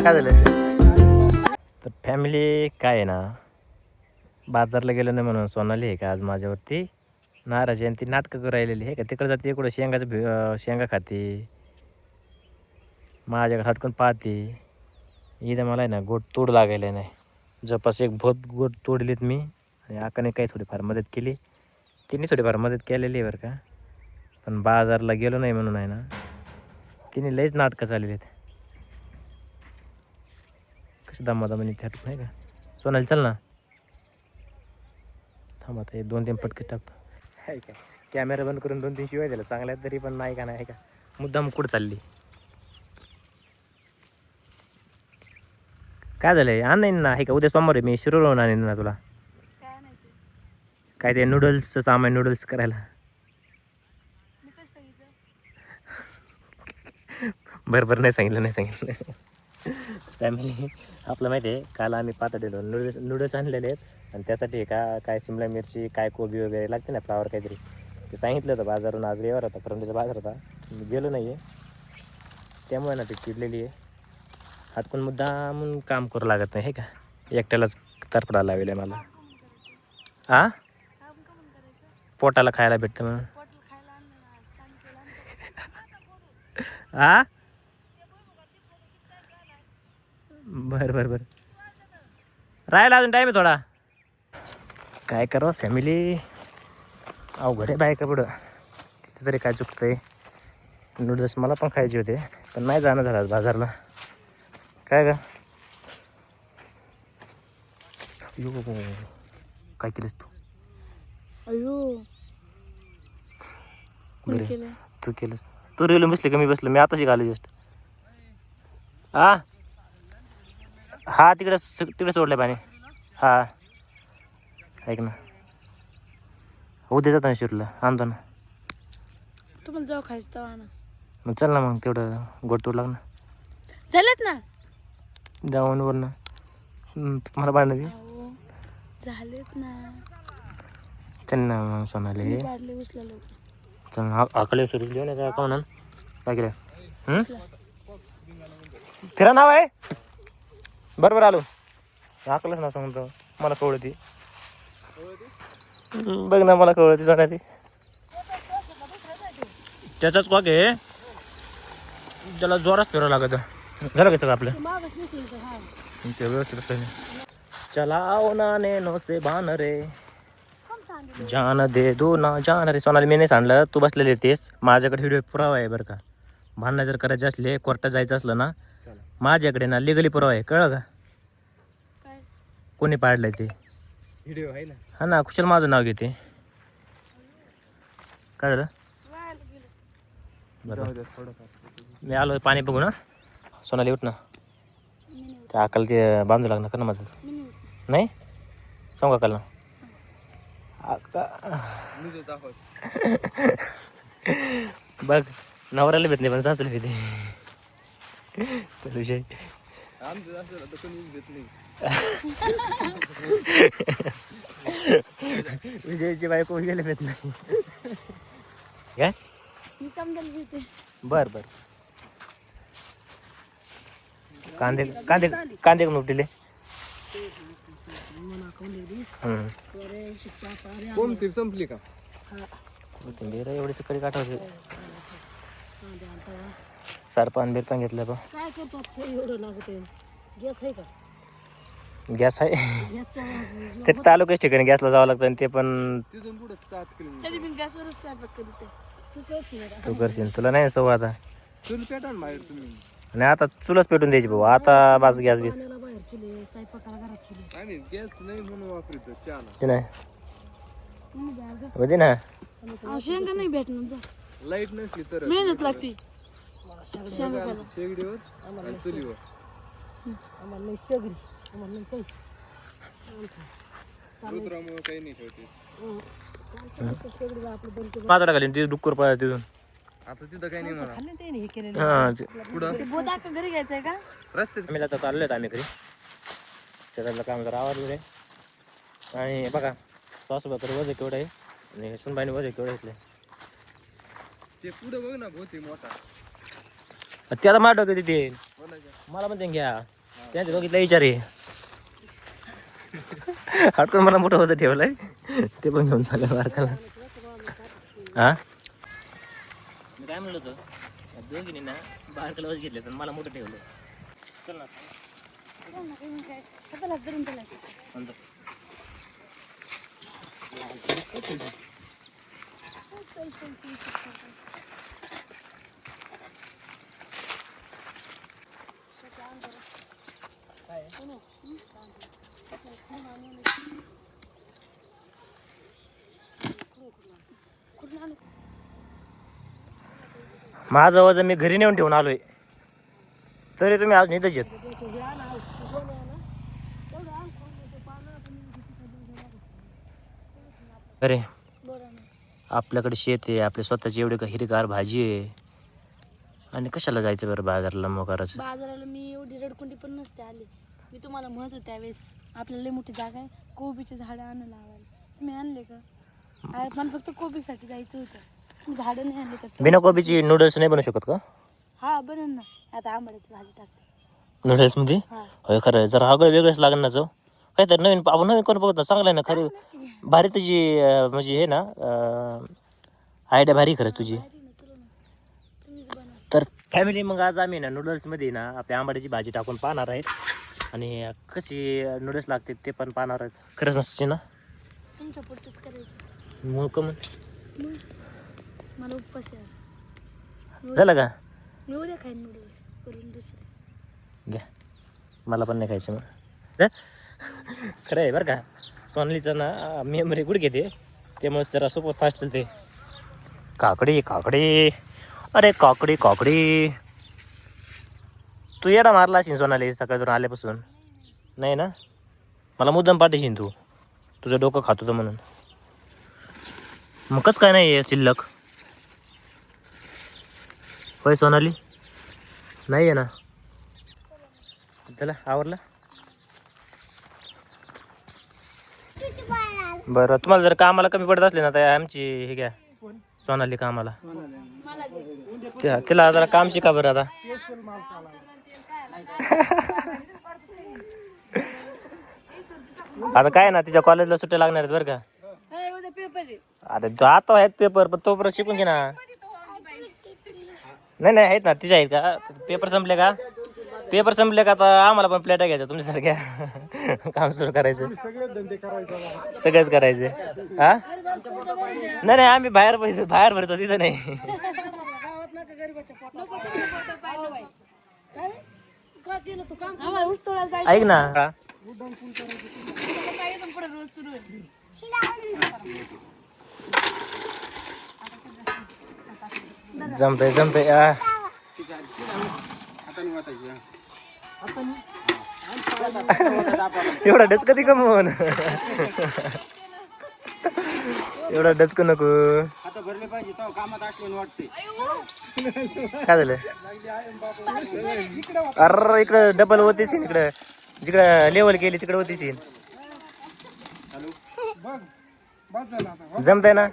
काय झालं? तर फॅमिली काय आहे ना, बाजारला गेलो नाही म्हणून सोनाली आहे का आज माझ्यावरती नाराज आहे आणि ती नाटकं करू राहिलेली आहे का. तिकडं जाते इकडं शेंगा खाते, माझ्याकडे हटकून पाहते. इथं मला आहे ना गोट तोड लागायला नाही. जपास एक भोत गोट तोडलीत मी आणि आकाने काही थोडीफार मदत केली. तिने थोडीफार मदत केलेली आहे बरं का. पण बाजारला गेलो नाही म्हणून आहे ना, तिने लईच नाटकं चाललेली आहेत. कशी दमादमाने त्या नाही का. सोनाली चल ना, थांब आता हे 2-3 पटके टाकतो. आहे का कॅमेरा बंद करून 2-3 शिवाय दिला चांगल्या तरी पण नाही का नाही का. मुद्दाम कुठं चालली? काय झालंय? आणीन ना, आहे का उद्या सोमवार आहे, मी शिरूरहून आणीन ना तुला. काय ते नूडल्सचं सामान, नूडल्स करायला. बरं नाही सांगितलं. फॅमिली आपलं माहिती आहे, काल आम्ही पातळीलो नूडल्स आणलेले आहेत आणि त्यासाठी काय शिमला मिरची, काय कोबी वगैरे लागते ना, फ्लावर काहीतरी ते सांगितलं होतं बाजारून. आज रविवार होता, परंतु बाजार होता, मी गेलो नाही आहे. त्यामुळे ना ती चिडलेली आहे. हातकून मुद्दामून काम करू लागत नाही, हे का. एकट्यालाच तरफडा लावेल आहे मला. पोटाला खायला भेटतं म्हणून. बरं राहिला अजून टाईम आहे थोडा. काय करावं फॅमिली, अवघड आहे बायका पुढं. तिचं तरी काय चुकतंय. नूडल्स मला पण खायचे होते पण नाही जाणं झालं आज बाजारला. काय का काय केलंस तू? तू केलंस. तू रेल्वे बसली का मी बसलो? मी आताशी घालू जस्ट. हा तिकडे सोडलं पाणी. हा ऐक ना, उद्या जातो ना शिरूरला, आणतो ना. तुम्हाला जाऊ खायचं मग चल ना, मग तेवढं गोड तोड लागणार झालेत ना, जाऊन वर ना मला पाडणार ती. झालेत ना. चल ना मग सोनाली, पाडले उचला चल आकडे सुरू देऊ नका का म्हणून काय केलं. फिरा नाव आहे बरोबर आलो. आकलंच ना सांगतो, मला कवळती बघ ना, मला कवळती सोनाली. त्याचाच कॉक आहे, त्याला जोरात फिरावं लागत. झालं का सगळं आपलं ते व्यवस्थित असलं. चलाओ ना नैनो से बाण रे, जान दे दो ना जान रे. सोनाली मी नाही सांडलं, तू बसलेली तेच. माझ्याकडे व्हिडिओ पुरावा आहे बरं का. भांडणं जर करायचे असले, कोर्टात जायचं असलं ना, माझ्याकडे ना लिगली पुरावा आहे, कळलं का. कोणी पाडलंय ते व्हिडिओ आहे ना. हा ना, कुशल माझं नाव घेते. काय झालं? बरं मी आलो पाणी बघू ना. सोनाली उठ ना, त्या अकाल ते बांधू लागणार का ना माझं. नाही सांगू अकाल ना. बघ नवऱ्याला भेट नाही पण सासूला भेटते. चल विषय विजयची बायको गेले भेट नाही काय. बर कांदे कांदे कांदे का नुकटिले. कोणती संपली का? कोथिंबीर एवढीच कडी काठावते. सरपान बिरपान घेतलं बा. काय करतात एवढं लागत आहे? गॅस आहे का? गॅस आहे ते तालुक्याच ठिकाणी गॅसला जावं लागतं आणि ते पण तरी पण गॅसवरच स्वयंपाक करते. तू करशील, तुला नाही सवय आता. चूल पेटा ना बाहेर तुम्ही. आणि आता चुलच पेटून द्यायची भाऊ, आता बास गॅस बीस बाहेर केले, स्वयंपाकाला घरात केले. आम्ही गॅस नाही म्हणून वापरतो चहाला. ते नाही होते ना. शेंगा नाही भेटणार जा. लाईट नसली तर मेहनत लागते. शेगडीवर आणि चुलीवर. आम्हाला नाही शेगडी, आम्हाला नाही काही. रुद्रामुळे काही नाही ठेवते. माझा टाकाली ती डुक्कर पाय तिथून. आता तिथं काही नाही म्हणा. खाल्ले ते हे केलेलं. हा पुढं बोदा का घरी घ्यायचंय का? रस्त्यात आम्ही आता चाललोय आम्ही घरी. त्याच्यातलं काम जरा आवडलं रे. आणि बघा सासूबाकर वजन केवढं आहे आणि सुनबाईने वजन केवढं घेतलं. ते पुढं बघ ना, बहुत मोठा. ते आता माझ्या डोक्यात येते, मला पण ते घ्या. त्यांच्या दोघीतला विचार आहे. हटकून मला मोठं वजन ठेवलंय ते पण घेऊन चाललं बारकाला. हा मी काय म्हणलं होतं दोघीने ना बारकाला वजन घेतलं तर मला मोठं ठेवलं. चल ना म्हणतो. माझं वजन मी घरी नेऊन ठेवून आलोय तरी तुम्ही आज इथंच येत. अरे आपल्याकडे शेत आहे, आपल्या स्वतःची एवढी हिरगार भाजी आहे आणि कशाला जायचं बरं बाजारला मग करायचं. बाजाराला मी एवढी रडकुंडी पण नसते आली. मी तुम्हाला म्हणत होते त्यावेळेस आपल्याला लई मोठी जागा आहे, कोबीचे झाडं आणून लावायला. तुम्ही आणले का? मला फक्त कोबीसाठी जायचं होतं. तुम्ही झाडं नाही आणले का? बिना कोबीची नूडल्स नाही बनवू शकत का? हा बनन ना. आता आंबाड्याची भाजी टाकते नूडल्स मध्ये. हा. होय खरं जरा आगळं वेगळंच लागेल ना. जो काहीतरी नवीन आपण नवीन करून बघत ना चांगलं आहे ना. खरं भारी तुझी म्हणजे हे ना आयडिया भारी खरंच तुझी. तुम्हीच बनवा. तर फॅमिली मग आज आम्ही ना नूडल्समध्ये ना आपल्या आंबाड्याची भाजी टाकून पाहणार आहेत आणि कशी नूडल्स लागते ते पण पाहणार आहेत. खरंच नसते ना तुमच्या पुरतच करायचं. मग कमून मग मला उपवास आहे. झालं का? मी उद्या खाईन नूडल्स करून दुसरे. घ्या मला पण नाही खायचं मग. खरं आहे बरं का. सोनालीचं ना मेमरी गुड घेते त्यामुळेच जरा सुपर फास्ट चालते. काकडी काकडी अरे काकडी काकडी. तू येडा मारला असेल सोनाली सकाळी आल्यापासून. नाही ना मला मुद्दाम पाठीशील तू तुझं डोकं खात होतं म्हणून. मग कसं काय नाही शिल्लक. होय सोनाली नाही आहे ना. चला आवरलं. बरं तुम्हाला जर कामाला कमी पडत असले ना तर आमची हे घ्या सोनाली कामाला. तिला जरा काम शिका बरं आता. आता काय ना तिच्या कॉलेजला सुट्ट्या लागणार आहेत बरं का. उद्या पेपर आहे. आता आहेत पेपर पण तोपर्यंत शिकून घे ना. नाही आहेत ना तिच्या आहेत का. पेपर संपले का. पेपर संपले का आता आम्हाला पण प्लेटा घ्यायच्या तुमच्यासारख्या. काम सुरू करायचं सगळेच करायचे. हा नाही आम्ही बाहेर भरतो तिथं नाही. ऐक ना जमतय एवढा डच कधी कमवून. एवढा डचक नको. आता भरले पाहिजे तो कामात असले वाटते. काय झालं. अरे इकडं डबल होतीस इकडं जिकडं लेवल केली तिकडे होतीस. जमतंय ना.